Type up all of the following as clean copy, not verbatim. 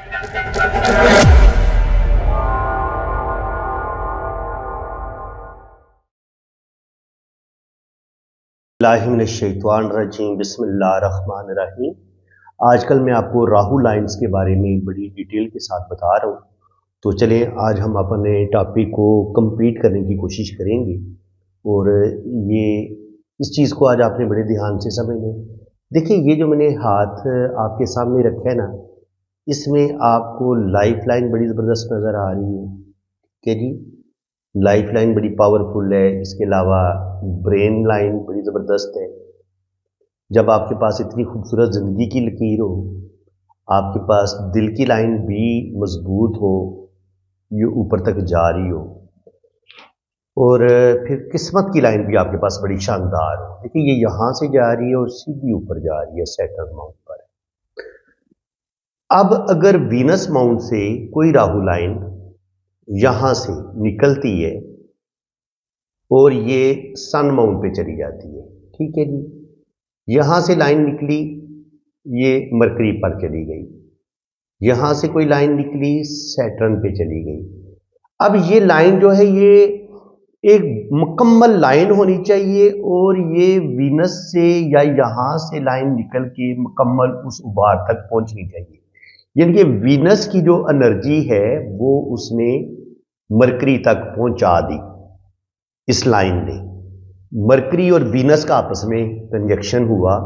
बिस्मिल्लाहिर्रहमानिर्रहीम, बसम अल्लाह रहमान रहीम। आज कल मैं आपको राहु लाइन्स के बारे में बड़ी डिटेल के साथ बता रहा हूँ। तो चलें आज हम अपने टॉपिक को कंप्लीट करने की कोशिश करेंगे और ये इस चीज़ को आज आपने बड़े ध्यान से समझना है। देखिए ये जो मैंने हाथ आपके सामने रखा है ना, इसमें आपको लाइफ लाइन बड़ी ज़बरदस्त नज़र आ रही है कि जी लाइफ लाइन बड़ी पावरफुल है। इसके अलावा ब्रेन लाइन बड़ी ज़बरदस्त है। जब आपके पास इतनी खूबसूरत ज़िंदगी की लकीर हो, आपके पास दिल की लाइन भी मजबूत हो, ये ऊपर तक जा रही हो, और फिर किस्मत की लाइन भी आपके पास बड़ी शानदार हो। देखिए ये यहाँ से जा रही है और सीधी ऊपर जा रही है सैटर्न माउंट पर। अब अगर वीनस माउंट से कोई राहु लाइन यहाँ से निकलती है और ये सन माउंट पे चली जाती है, ठीक है जी। यहाँ से लाइन निकली, ये मरकरी पर चली गई। यहाँ से कोई लाइन निकली, सैटर्न पे चली गई। अब ये लाइन जो है ये एक मुकम्मल लाइन होनी चाहिए और ये वीनस से या यहाँ से लाइन निकल के मुकम्मल उस उभार तक पहुंचनी चाहिए। यानी कि वीनस की जो एनर्जी है वो उसने मरकरी तक पहुंचा दी। इस लाइन ने मरकरी और वीनस का आपस में कंजक्शन हुआ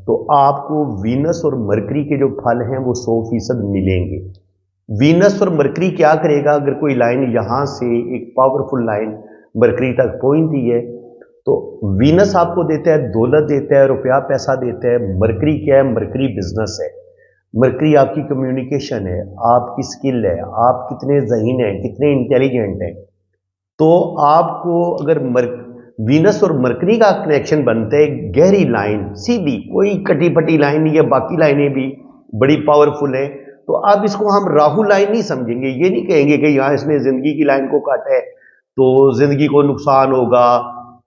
तो आपको वीनस और मरकरी के जो फल हैं वो 100% मिलेंगे। वीनस और मरकरी क्या करेगा, अगर कोई लाइन यहां से एक पावरफुल लाइन मरकरी तक पहुंचती है तो वीनस आपको देता है दौलत, देता है रुपया पैसा देता है। मरकरी क्या है, मरकरी बिजनेस है। मरकरी आपकी कम्युनिकेशन है, आपकी स्किल है, आप कितने ज़हीन हैं, कितने इंटेलिजेंट हैं। तो आपको अगर वीनस और मरकरी का कनेक्शन बनता है, गहरी लाइन, सीधी, कोई कटी फटी लाइन नहीं है, बाकी लाइनें भी बड़ी पावरफुल है, तो आप इसको हम राहु लाइन नहीं समझेंगे। ये नहीं कहेंगे कि यहाँ इसने जिंदगी की लाइन को काटा है तो जिंदगी को नुकसान होगा,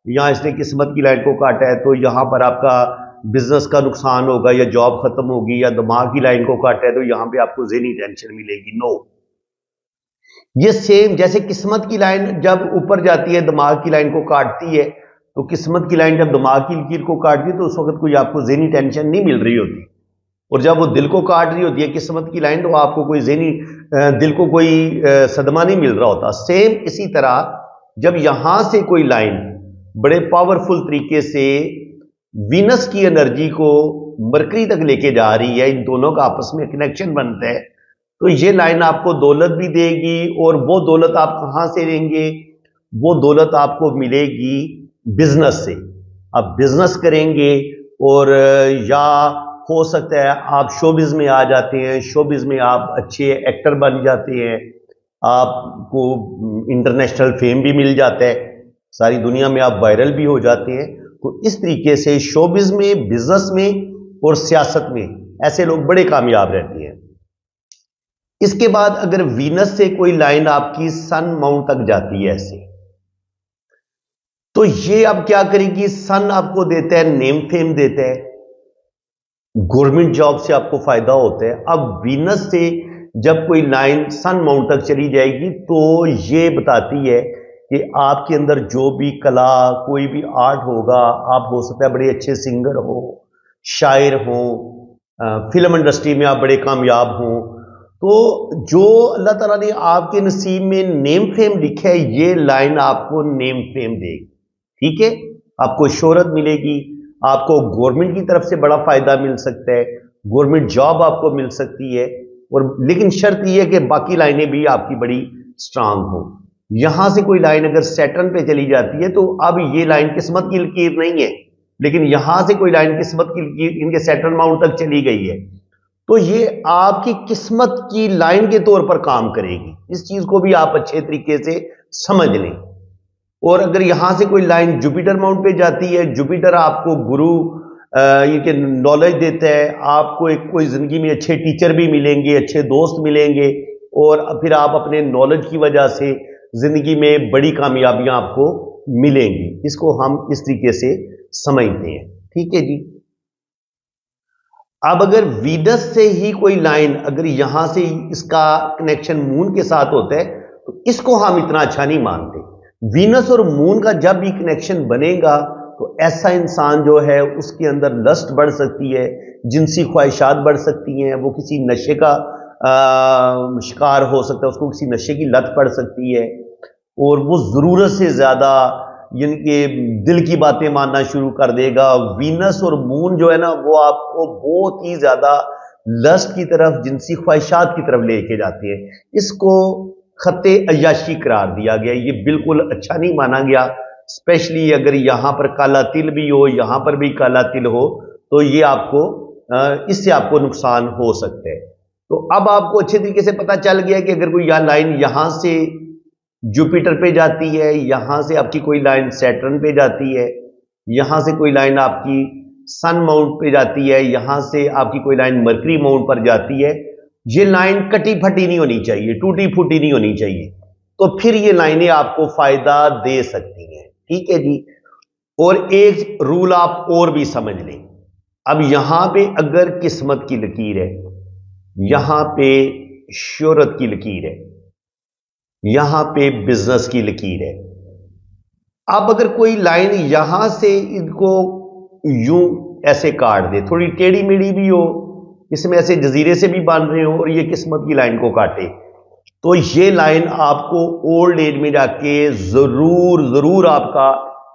यहाँ इसने किस्मत की लाइन को काटा है तो यहाँ पर आपका बिजनेस का नुकसान होगा या जॉब खत्म होगी, या दिमाग की लाइन को काटा है तो यहाँ पे आपको ज़हनी टेंशन मिलेगी। नो, ये सेम जैसे किस्मत की लाइन जब ऊपर जाती है दिमाग की लाइन को काटती है, तो किस्मत की लाइन जब दिमाग की लकीर को काटती है तो उस वक्त कोई आपको ज़हनी टेंशन नहीं मिल रही होती, और जब वो दिल को काट रही होती है किस्मत की लाइन तो आपको कोई ज़हनी दिल को कोई सदमा नहीं मिल रहा होता। सेम इसी तरह जब यहां से कोई लाइन बड़े पावरफुल तरीके से वीनस की एनर्जी को मरकरी तक लेके जा रही है, इन दोनों का आपस में कनेक्शन बनता है, तो ये लाइन आपको दौलत भी देगी, और वो दौलत आप कहां से लेंगे, वो दौलत आपको मिलेगी बिजनेस से। आप बिजनेस करेंगे और या हो सकता है आप शोबिज में आ जाते हैं, शोबिज में आप अच्छे एक्टर बन जाते हैं, आपको इंटरनेशनल फेम भी मिल जाता है, सारी दुनिया में आप वायरल भी हो जाते हैं। तो इस तरीके से शोबिज में, बिजनेस में और सियासत में ऐसे लोग बड़े कामयाब रहते हैं। इसके बाद अगर वीनस से कोई लाइन आपकी सन माउंट तक जाती है ऐसे, तो ये अब क्या करेगी, सन आपको देता है नेम फेम देता है, गवर्नमेंट जॉब से आपको फायदा होता है। अब वीनस से जब कोई लाइन सन माउंट तक चली जाएगी तो ये बताती है कि आपके अंदर जो भी कला, कोई भी आर्ट होगा, आप हो सकता है बड़े अच्छे सिंगर हो, शायर हो, फिल्म इंडस्ट्री में आप बड़े कामयाब हों, तो जो अल्लाह ताला ने आपके नसीब में नेम फेम लिखा है ये लाइन आपको नेम फेम देगी, ठीक है। आपको शोहरत मिलेगी, आपको गवर्नमेंट की तरफ से बड़ा फायदा मिल सकता है, गवर्नमेंट जॉब आपको मिल सकती है, और लेकिन शर्त यह है कि बाकी लाइनें भी आपकी बड़ी स्ट्रांग हो। यहां से कोई लाइन अगर सैटर्न पे चली जाती है तो अब ये लाइन किस्मत की लकीर नहीं है, लेकिन यहां से कोई लाइन किस्मत की लकीर इनके सैटर्न माउंट तक चली गई है, तो ये आपकी किस्मत की लाइन के तौर पर काम करेगी। इस चीज को भी आप अच्छे तरीके से समझ लें। और अगर यहां से कोई लाइन जुपिटर माउंट पे जाती है, जुपिटर आपको गुरु ये नॉलेज देता है, आपको एक कोई जिंदगी में अच्छे टीचर भी मिलेंगे, अच्छे दोस्त मिलेंगे, और फिर आप अपने नॉलेज की वजह से जिंदगी में बड़ी कामयाबियां आपको मिलेंगी। इसको हम इस तरीके से समझते हैं, ठीक है जी। अब अगर वीनस से ही कोई लाइन, अगर यहां से इसका कनेक्शन मून के साथ होता है तो इसको हम इतना अच्छा नहीं मानते। वीनस और मून का जब भी कनेक्शन बनेगा तो ऐसा इंसान जो है उसके अंदर लस्ट बढ़ सकती है, जिनसी ख्वाहिशात बढ़ सकती हैं, वो किसी नशे का शिकार हो सकता है, उसको किसी नशे की लत पड़ सकती है और वो ज़रूरत से ज़्यादा यानी कि दिल की बातें मानना शुरू कर देगा। वीनस और मून जो है ना वो आपको बहुत ही ज़्यादा लस्ट की तरफ, जिनसी ख्वाहिशात की तरफ लेके जाते हैं। इसको खत्ते अय्याशी करार दिया गया, ये बिल्कुल अच्छा नहीं माना गया। स्पेशली अगर यहाँ पर काला तिल भी हो, यहाँ पर भी काला तिल हो, तो ये आपको इससे आपको नुकसान हो सकता है। तो अब आपको अच्छे तरीके से पता चल गया कि अगर कोई लाइन यहां से जुपिटर पे जाती है, यहां से आपकी कोई लाइन सैटर्न पे जाती है, यहां से कोई लाइन आपकी सन माउंट पे जाती है, यहां से आपकी कोई लाइन मरकरी माउंट पर जाती है, ये लाइन कटी फटी नहीं होनी चाहिए, टूटी फूटी नहीं होनी चाहिए। तो फिर ये लाइनें आपको फायदा दे सकती हैं। ठीक है जी। और एक रूल आप और भी समझ लें। अब यहां पे अगर किस्मत की लकीर है, यहां पे शोहरत की लकीर है, यहां पे बिजनेस की लकीर है। अब अगर कोई लाइन यहां से इनको यूं ऐसे काट दे, थोड़ी टेढ़ी मेढ़ी भी हो, इसमें ऐसे जजीरे से भी बन रहे हो और ये किस्मत की लाइन को काटे, तो ये लाइन आपको ओल्ड एज में जाके जरूर जरूर आपका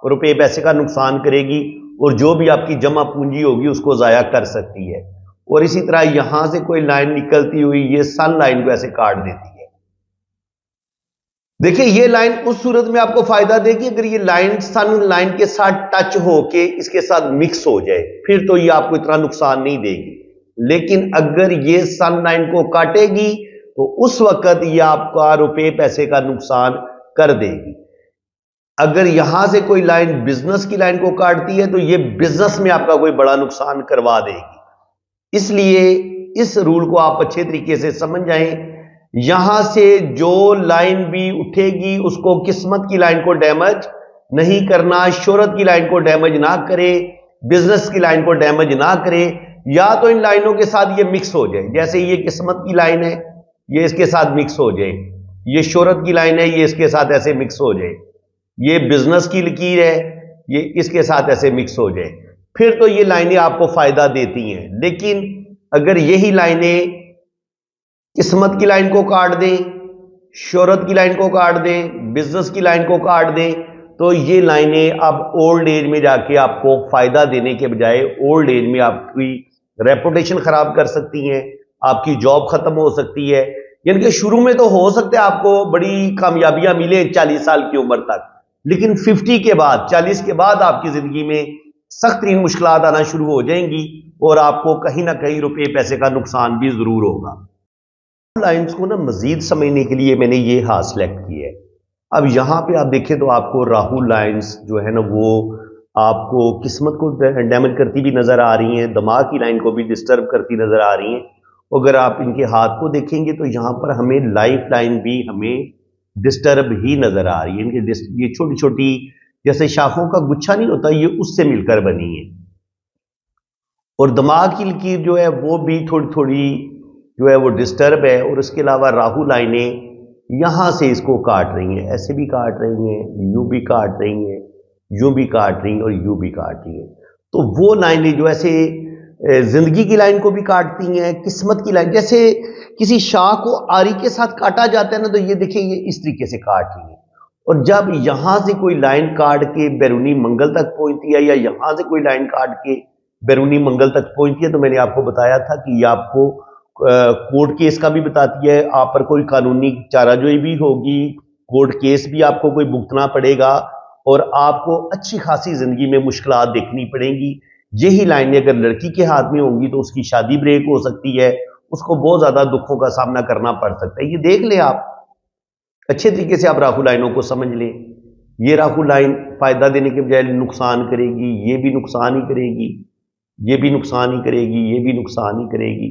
रुपए पैसे का नुकसान करेगी और जो भी आपकी जमा पूंजी होगी उसको जाया कर सकती है। और इसी तरह यहां से कोई लाइन निकलती हुई ये सन लाइन को ऐसे काट देती है। देखिए ये लाइन उस सूरत में आपको फायदा देगी अगर ये लाइन सन लाइन के साथ टच होके इसके साथ मिक्स हो जाए, फिर तो ये आपको इतना नुकसान नहीं देगी। लेकिन अगर ये सन लाइन को काटेगी तो उस वक्त ये आपका रुपए पैसे का नुकसान कर देगी। अगर यहां से कोई लाइन बिजनेस की लाइन को काटती है तो ये बिजनेस में आपका कोई बड़ा नुकसान करवा देगी। इसलिए इस रूल को आप अच्छे तरीके से समझ जाएं। यहां से जो लाइन भी उठेगी उसको किस्मत की लाइन को डैमेज नहीं करना, शोहरत की लाइन को डैमेज ना करे, बिजनेस की लाइन को डैमेज ना करे, या तो इन लाइनों के साथ ये मिक्स हो जाए। जैसे ये किस्मत की लाइन है, ये इसके साथ मिक्स हो जाए, ये शोहरत की लाइन है, ये इसके साथ ऐसे मिक्स हो जाए, ये बिजनेस की लकीर है, ये इसके साथ ऐसे मिक्स हो जाए, फिर तो ये लाइनें आपको फायदा देती हैं। लेकिन अगर यही लाइनें किस्मत की लाइन को काट दें, शोहरत की लाइन को काट दें, बिजनेस की लाइन को काट दें, तो ये लाइनें अब ओल्ड एज में जाके आपको फायदा देने के बजाय ओल्ड एज में आपकी रेपुटेशन खराब कर सकती हैं, आपकी जॉब खत्म हो सकती है। यानी कि शुरू में तो हो सकता है आपको बड़ी कामयाबियां मिले 40 साल की उम्र तक, लेकिन 50 के बाद, 40 के बाद आपकी जिंदगी में सख्त तीन मुश्किलात आना शुरू हो जाएंगी और आपको कहीं ना कहीं रुपए पैसे का नुकसान भी जरूर होगा। लाइंस को ना मजीद समझने के लिए मैंने ये हाथ सेलेक्ट की है। अब यहां पे आप देखें तो आपको राहु लाइंस जो है ना वो आपको किस्मत को डैमेज करती भी नजर आ रही हैं, दिमाग की लाइन को भी डिस्टर्ब करती नजर आ रही हैं। अगर आप इनके हाथ को देखेंगे तो यहां पर हमें लाइफ लाइन भी हमें डिस्टर्ब ही नजर आ रही है। इनके ये छोटी छोटी जैसे शाखों का गुच्छा नहीं होता, ये उससे मिलकर बनी है। और दिमाग की लकीर जो है वो भी थोड़ी थोड़ी जो है वो डिस्टर्ब है। और उसके अलावा राहु लाइनें यहां से इसको काट रही हैं, ऐसे भी काट रही हैं, यूं भी काट रही हैं, यूं भी काट रही हैं और यूं भी काट रही हैं। तो वो लाइनें जो ऐसे जिंदगी की लाइन को भी काटती हैं, किस्मत की लाइन, जैसे किसी शाह को आरी के साथ काटा जाता है ना, तो ये देखिए ये इस तरीके से काट रही है। और जब यहां से कोई लाइन काट के बैरूनी मंगल तक पहुंचती है या यहां से कोई लाइन काट के बैरूनी मंगल तक पहुंचती है, तो मैंने आपको बताया था कि ये आपको कोर्ट केस का भी बताती है, आप पर कोई कानूनी चाराजोई भी होगी, कोर्ट केस भी आपको कोई भुगतना पड़ेगा और आपको अच्छी खासी जिंदगी में मुश्किलात देखनी पड़ेंगी। यही लाइनें अगर लड़की के हाथ में होंगी तो उसकी शादी ब्रेक हो सकती है, उसको बहुत ज्यादा दुखों का सामना करना पड़ सकता है। ये देख लें आप अच्छे तरीके से, आप राहु लाइनों को समझ लें। ये राहु लाइन फायदा देने के बजाय नुकसान करेगी, ये भी नुकसान ही करेगी, ये भी नुकसान ही करेगी, ये भी नुकसान ही करेगी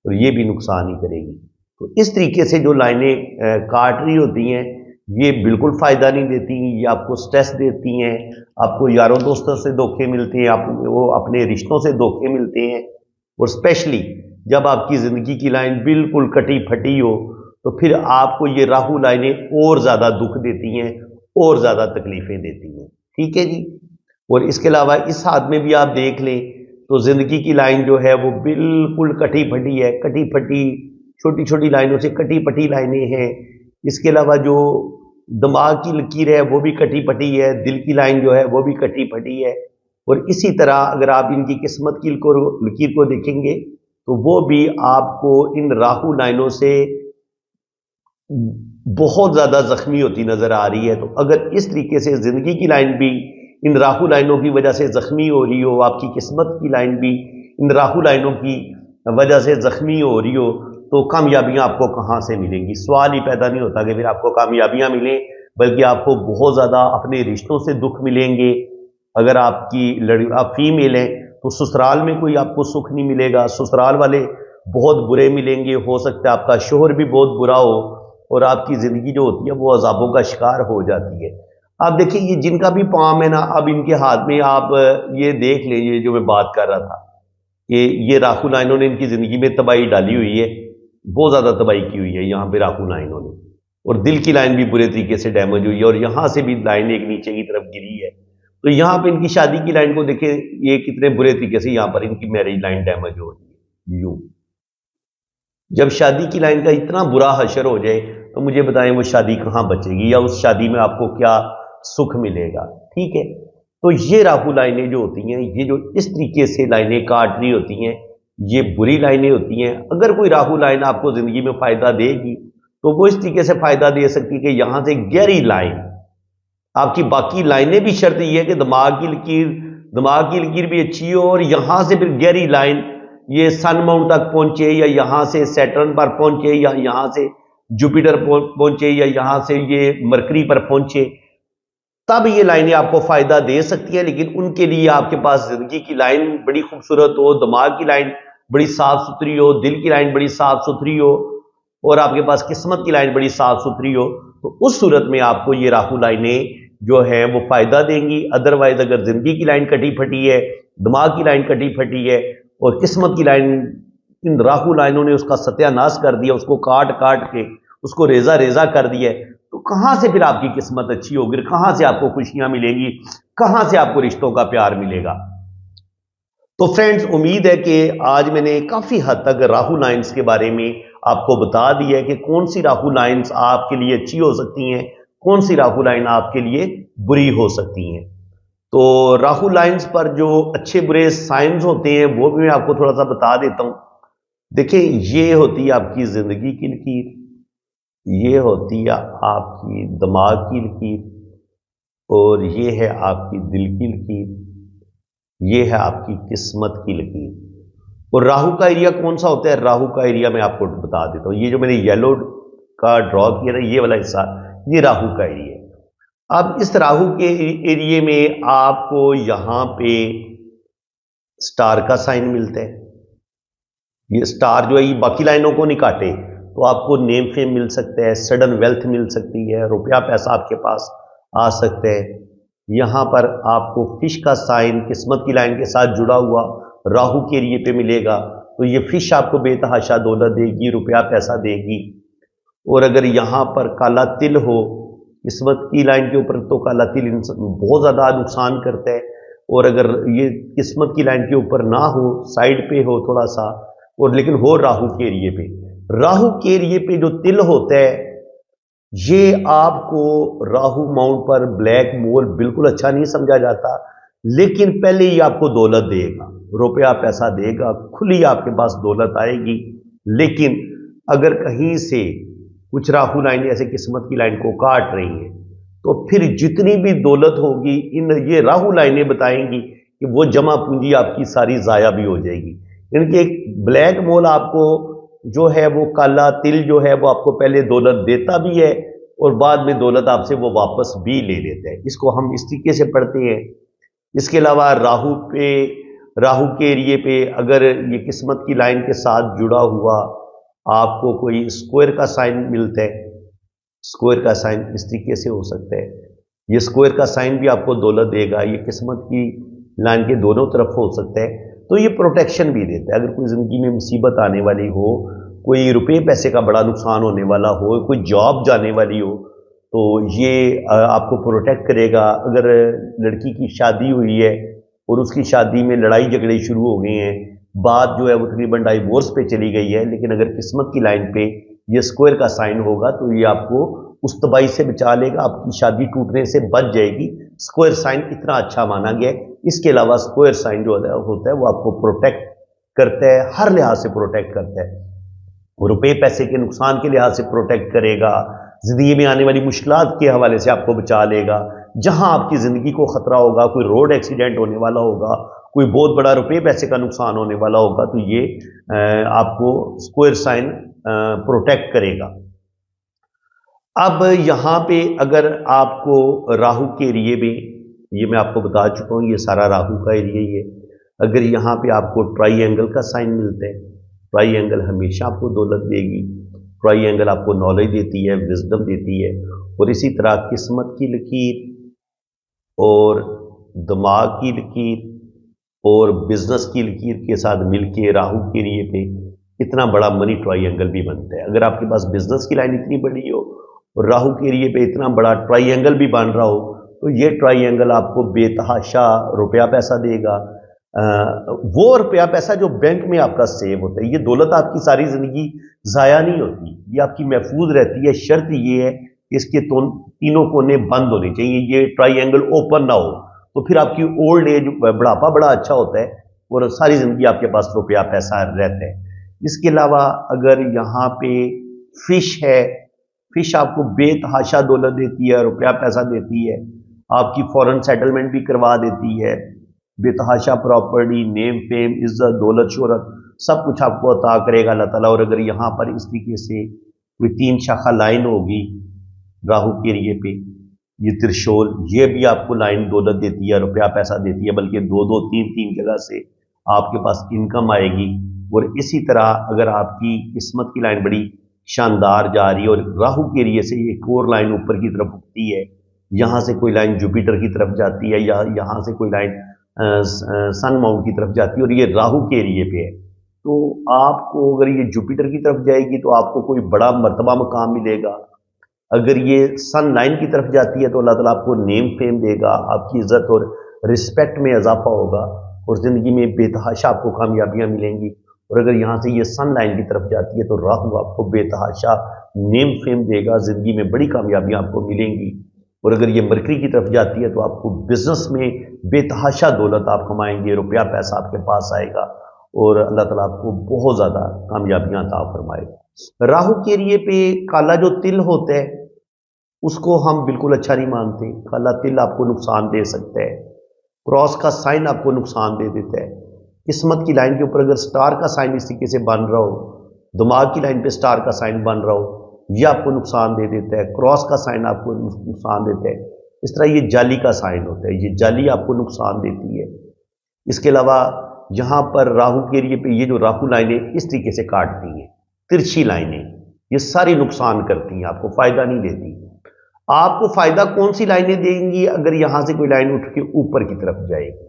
और ये भी नुकसान ही करेगी। तो इस तरीके से जो लाइनें काट रही होती हैं ये बिल्कुल फायदा नहीं देती, ये आपको स्ट्रेस देती हैं, आपको यारों दोस्तों से धोखे मिलते हैं, आपको वो अपने रिश्तों से धोखे मिलते हैं। اور اسپیشلی جب آپ کی زندگی کی لائن بالکل کٹی پھٹی ہو تو پھر آپ کو یہ راہو لائنیں اور زیادہ دکھ دیتی ہیں اور زیادہ تکلیفیں دیتی ہیں، ٹھیک ہے جی۔ اور اس کے علاوہ اس ہاتھ میں بھی آپ دیکھ لیں تو زندگی کی لائن جو ہے وہ بالکل کٹی پھٹی ہے، کٹی پھٹی چھوٹی چھوٹی لائنوں سے کٹی پھٹی لائنیں ہیں۔ اس کے علاوہ جو دماغ کی لکیر ہے وہ بھی کٹی پھٹی ہے، دل کی لائن جو ہے وہ بھی کٹی پھٹی ہے۔ اور اسی طرح اگر آپ ان کی قسمت کی لکیر کو دیکھیں گے تو وہ بھی آپ کو ان راہو لائنوں سے بہت زیادہ زخمی ہوتی نظر آ رہی ہے۔ تو اگر اس طریقے سے زندگی کی لائن بھی ان راہو لائنوں کی وجہ سے زخمی ہو رہی ہو، آپ کی قسمت کی لائن بھی ان راہو لائنوں کی وجہ سے زخمی ہو رہی ہو، تو کامیابیاں آپ کو کہاں سے ملیں گی؟ سوال ہی پیدا نہیں ہوتا کہ پھر آپ کو کامیابیاں ملیں، بلکہ آپ کو بہت زیادہ اپنے رشتوں سے دکھ ملیں گے۔ اگر آپ فیمیل ہیں تو سسرال میں کوئی آپ کو سکھ نہیں ملے گا، سسرال والے بہت برے ملیں گے، ہو سکتا ہے آپ کا شوہر بھی بہت برا ہو اور آپ کی زندگی جو ہوتی ہے وہ عذابوں کا شکار ہو جاتی ہے۔ آپ دیکھیں یہ جن کا بھی پام ہے نا، اب ان کے ہاتھ میں آپ یہ دیکھ لیں، یہ جو میں بات کر رہا تھا کہ یہ راہو لائنوں نے ان کی زندگی میں تباہی ڈالی ہوئی ہے، بہت زیادہ تباہی کی ہوئی ہے یہاں پہ راہو لائنوں نے، اور دل کی لائن بھی برے طریقے سے ڈیمیج ہوئی ہے، اور یہاں سے بھی لائن ایک نیچے کی طرف گری ہے۔ تو یہاں پہ ان کی شادی کی لائن کو دیکھیں، یہ کتنے برے طریقے سے یہاں پر ان کی میرج لائن ڈیمیج ہو رہی ہے۔ یوں جب شادی کی لائن کا اتنا برا حشر ہو جائے تو مجھے بتائیں وہ شادی کہاں بچے گی، یا اس شادی میں آپ کو کیا سکھ ملے گا؟ ٹھیک ہے، تو یہ راہو لائنیں جو ہوتی ہیں، یہ جو اس طریقے سے لائنیں کاٹ رہی ہوتی ہیں، یہ بری لائنیں ہوتی ہیں۔ اگر کوئی راہو لائن آپ کو زندگی میں فائدہ دے گی تو وہ اس طریقے سے فائدہ دے سکتی کہ یہاں سے گہری لائن آپ کی باقی لائنیں بھی شرط یہ ہے کہ دماغ کی لکیر بھی اچھی ہو، اور یہاں سے پھر گہری لائن یہ سن ماؤنٹ تک پہنچے، یا یہاں سے سیٹرن پر پہنچے، یا یہاں سے جوپیٹر پہنچے، یا یہاں سے یہ مرکری پر پہنچے، تب یہ لائنیں آپ کو فائدہ دے سکتی ہیں۔ لیکن ان کے لیے آپ کے پاس زندگی کی لائن بڑی خوبصورت ہو، دماغ کی لائن بڑی صاف ستھری ہو، دل کی لائن بڑی صاف ستھری ہو، اور آپ کے پاس قسمت کی لائن بڑی صاف ستھری ہو، تو اس صورت میں آپ کو یہ راہو لائنیں جو ہیں وہ فائدہ دیں گی۔ ادروائز اگر زندگی کی لائن کٹی پھٹی ہے، دماغ کی لائن کٹی پھٹی ہے، اور قسمت کی لائن ان راہو لائنوں نے اس کا ستیہ ناش کر دیا، اس کو کاٹ کاٹ کے اس کو ریزہ ریزہ کر دیا، تو کہاں سے پھر آپ کی قسمت اچھی ہوگی؟ کہاں سے آپ کو خوشیاں ملیں گی؟ کہاں سے آپ کو رشتوں کا پیار ملے گا؟ تو فرینڈز، امید ہے کہ آج میں نے کافی حد تک راہو لائنز کے بارے میں آپ کو بتا دیا ہے کہ کون سی راہو لائنز آپ کے لیے اچھی ہو سکتی ہیں، کون سی راہو لائن آپ کے لیے بری ہو سکتی ہیں۔ تو راہو لائنز پر جو اچھے برے سائنز ہوتے ہیں وہ بھی میں آپ کو تھوڑا سا بتا دیتا ہوں۔ دیکھیں، یہ ہوتی ہے آپ کی زندگی کی لکیر، یہ ہوتی ہے آپ کی دماغ کی لکیر، اور یہ ہے آپ کی دل کی لکیر، یہ ہے آپ کی قسمت کی لکیر۔ اور راہو کا ایریا کون سا ہوتا ہے؟ راہو کا ایریا میں آپ کو بتا دیتا ہوں۔ یہ جو میں نے یلو کا ڈرا کیا نا، یہ والا حصہ، یہ راہو کا ایریا ہے۔ اب اس راہو کے ایریے میں آپ کو یہاں پہ سٹار کا سائن ملتا ہے۔ یہ سٹار جو ہے یہ باقی لائنوں کو نہیں کاٹے، تو آپ کو نیم فیم مل سکتا ہے، سڈن ویلتھ مل سکتی ہے، روپیہ پیسہ آپ کے پاس آ سکتا ہے۔ یہاں پر آپ کو فش کا سائن قسمت کی لائن کے ساتھ جڑا ہوا راہو کے ایریے پہ ملے گا، تو یہ فش آپ کو بے تحاشا دولت دے گی، روپیہ پیسہ دے گی۔ اور اگر یہاں پر کالا تل ہو قسمت کی لائن کے اوپر، تو کالا تل بہت زیادہ نقصان کرتا ہے۔ اور اگر یہ قسمت کی لائن کے اوپر نہ ہو، سائڈ پہ ہو تھوڑا سا، اور لیکن ہو راہو کے ایریے پہ، راہو کے ایریے پہ جو تل ہوتا ہے، یہ آپ کو راہو ماؤنٹ پر بلیک مول بالکل اچھا نہیں سمجھا جاتا، لیکن پہلے ہی آپ کو دولت دے گا، روپیہ پیسہ دے گا، کھلی آپ کے پاس دولت آئے گی۔ لیکن اگر کہیں سے کچھ راہو لائن ایسے قسمت کی لائن کو کاٹ رہی ہیں، تو پھر جتنی بھی دولت ہوگی یہ راہو لائنیں بتائیں گی کہ وہ جمع پونجی آپ کی ساری ضائع بھی ہو جائے گی۔ ان کے ایک بلیک مول آپ کو جو ہے، وہ کالا تل جو ہے وہ آپ کو پہلے دولت دیتا بھی ہے، اور بعد میں دولت آپ سے وہ واپس بھی لے لیتا ہے۔ اس کو ہم اس طریقے سے پڑھتے ہیں۔ اس کے علاوہ راہو کے ایریے پہ اگر یہ قسمت کی لائن کے ساتھ جڑا ہوا آپ کو کوئی اسکوائر کا سائن ملتا ہے، اسکوائر کا سائن اس طریقے سے ہو سکتا ہے، یہ اسکوائر کا سائن بھی آپ کو دولت دے گا، یہ قسمت کی لائن کے دونوں طرف ہو سکتا ہے۔ तो ये प्रोटेक्शन भी देता है। अगर कोई ज़िंदगी में मुसीबत आने वाली हो, कोई रुपये पैसे का बड़ा नुकसान होने वाला हो, कोई जॉब जाने वाली हो, तो ये आपको प्रोटेक्ट करेगा। अगर लड़की की शादी हुई है और उसकी शादी में लड़ाई झगड़े शुरू हो गए हैं, बात जो है वो तकरीबन डाइवोर्स पे चली गई है, लेकिन अगर किस्मत की लाइन पे ये स्क्वायर का साइन होगा तो ये आपको उस तबाही से बचा लेगा, आपकी शादी टूटने से बच जाएगी। स्क्वायर साइन इतना अच्छा माना गया है। इसके अलावा स्क्वायर साइन जो होता है वो आपको प्रोटेक्ट करता है, हर लिहाज से प्रोटेक्ट करता है। रुपये पैसे के नुकसान के लिहाज से प्रोटेक्ट करेगा, जिंदगी में आने वाली मुश्किलात के हवाले से आपको बचा लेगा। जहां आपकी जिंदगी को खतरा होगा, कोई रोड एक्सीडेंट होने वाला होगा, कोई बहुत बड़ा रुपये पैसे का नुकसान होने वाला होगा, तो ये आपको स्क्वायर साइन प्रोटेक्ट करेगा। अब यहाँ पे अगर आपको राहु के एरिए में, ये मैं आपको बता चुका हूँ, ये सारा राहु का एरिया ही है। अगर यहाँ पे आपको ट्राइंगल का साइन मिलता है, ट्राइंगल हमेशा आपको दौलत देगी। ट्राइंगल आपको नॉलेज देती है, विजडम देती है। और इसी तरह किस्मत की लकीर और दिमाग की लकीर और बिजनेस की लकीर के साथ मिलके राहु के एरिए पे इतना बड़ा मनी ट्राइंगल भी बनता है। अगर आपके पास बिजनेस की लाइन इतनी बड़ी हो और राहु के एरिए पे इतना बड़ा ट्राइंगल भी बन रहा हो, तो ये ट्राइंगल आपको बेतहाशा रुपया पैसा देगा। वो रुपया पैसा जो बैंक में आपका सेव होता है, ये दौलत आपकी सारी जिंदगी जाया नहीं होती, ये आपकी महफूज रहती है। शर्त ये है कि इसके तीनों कोने बंद होने चाहिए, ये ट्राइंगल ओपन ना हो, तो फिर आपकी ओल्ड एज, बुढ़ापा बड़ा अच्छा होता है और सारी जिंदगी आपके पास रुपया पैसा रहता है। इसके अलावा अगर यहाँ पे फिश है, फिश आपको बेतहाशा दौलत देती है, रुपया पैसा देती है, आपकी फॉरेन सेटलमेंट भी करवा देती है। बेतहाशा प्रॉपर्टी, नेम, फेम, इज्जत, दौलत, शोहरत सब कुछ आपको अता करेगा अल्लाह ताला। और अगर यहाँ पर इस तरीके से कोई 3 शाखा लाइन होगी राहु के एरिए पे, ये त्रिशूल, ये भी आपको लाइन दौलत देती है, रुपया पैसा देती है, बल्कि 2-2, 3-3 जगह से आपके पास इनकम आएगी। और इसी तरह अगर आपकी किस्मत की लाइन बड़ी शानदार जा रही है और राहु के एरिए से एक और लाइन ऊपर की तरफ उठती है, यहाँ से कोई लाइन जुपिटर की तरफ जाती है या यहाँ से कोई लाइन सन माउंट की तरफ जाती है और ये राहु के एरिए पे है, तो आपको अगर ये जुपिटर की तरफ जाएगी तो आपको कोई बड़ा मर्तबा मकाम मिलेगा। अगर ये सन लाइन की तरफ जाती है तो अल्लाह ताला आपको नेम फेम देगा, आपकी इज्जत और रिस्पेक्ट में इजाफा होगा और ज़िंदगी में बेतहाशा आपको कामयाबियाँ मिलेंगी। और अगर यहाँ से ये सन लाइन की तरफ जाती है तो राहु आपको बेतहाशा नेम फेम देगा, ज़िंदगी में बड़ी कामयाबियाँ आपको मिलेंगी। और अगर ये मरकरी की तरफ जाती है तो आपको बिजनेस में बेतहाशा दौलत आप कमाएंगे, रुपया पैसा आपके पास आएगा और अल्लाह ताला आपको बहुत ज़्यादा कामयाबियाँ अता फरमाएगा। राहु के एरिए पे काला जो तिल होता है उसको हम बिल्कुल अच्छा नहीं मानते। काला तिल आपको नुकसान दे सकता है, क्रॉस का साइन आपको नुकसान दे देता है। किस्मत की लाइन के ऊपर अगर स्टार का साइन इस तरीके से बन रहा हो, दिमाग की लाइन पे स्टार का साइन बन रहा हो, ये आपको नुकसान दे देता है। क्रॉस का साइन आपको नुकसान देता है। इस तरह ये जाली का साइन होता है, ये जाली आपको नुकसान देती है। इसके अलावा यहाँ पर राहु के एरिए पे ये जो राहु लाइनें इस तरीके से काटती हैं, तिरछी लाइनें, ये सारी नुकसान करती हैं, आपको फायदा नहीं देती। आपको फायदा कौन सी लाइनें देंगी? अगर यहां से कोई लाइन उठ के ऊपर की तरफ जाएगी,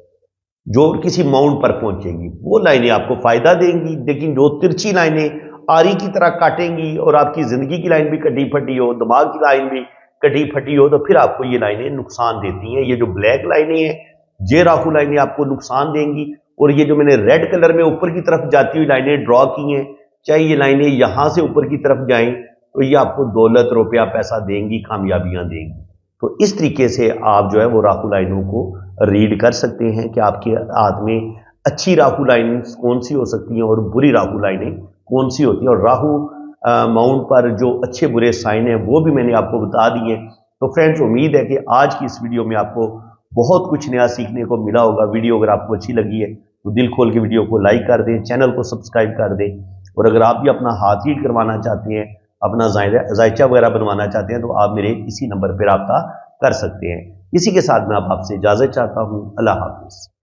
जो किसी माउंट पर पहुंचेगी, वो लाइनें आपको फायदा देंगी। लेकिन जो तिरछी लाइनें आरी की तरह काटेंगी और आपकी जिंदगी की लाइन भी कटी फटी हो, दिमाग की लाइन भी कटी फटी हो, तो फिर आपको ये लाइनें नुकसान देती हैं। ये जो ब्लैक लाइनें हैं, ये राहु लाइनें आपको नुकसान देंगी। और ये जो मैंने रेड कलर में ऊपर की तरफ जाती हुई लाइनें ड्रॉ की हैं, चाहे ये लाइनें यहां से ऊपर की तरफ जाएं, तो ये आपको दौलत, रुपया पैसा देंगी, कामयाबियां देंगी। तो इस तरीके से आप जो है वो राहु लाइनों को रीड कर सकते हैं कि आपके हाथ में अच्छी राहु लाइन कौन सी हो सकती हैं और बुरी राहु लाइनें कौन सी होती हैं। और राहु माउंट पर जो अच्छे बुरे साइन हैं वो भी मैंने आपको बता दिए। तो फ्रेंड्स, उम्मीद है कि आज की इस वीडियो में आपको बहुत कुछ नया सीखने को मिला होगा। वीडियो अगर आपको अच्छी लगी है तो दिल खोल के वीडियो को लाइक कर दें, चैनल को सब्सक्राइब कर दें। और अगर आप भी अपना हाथ रीड करवाना चाहते हैं, अपना जायचा वगैरह बनवाना चाहते हैं, तो आप मेरे इसी नंबर पर रब्ता कर सकते हैं। इसी के साथ मैं आपसे इजाजत चाहता हूँ। अल्लाह हाफिज।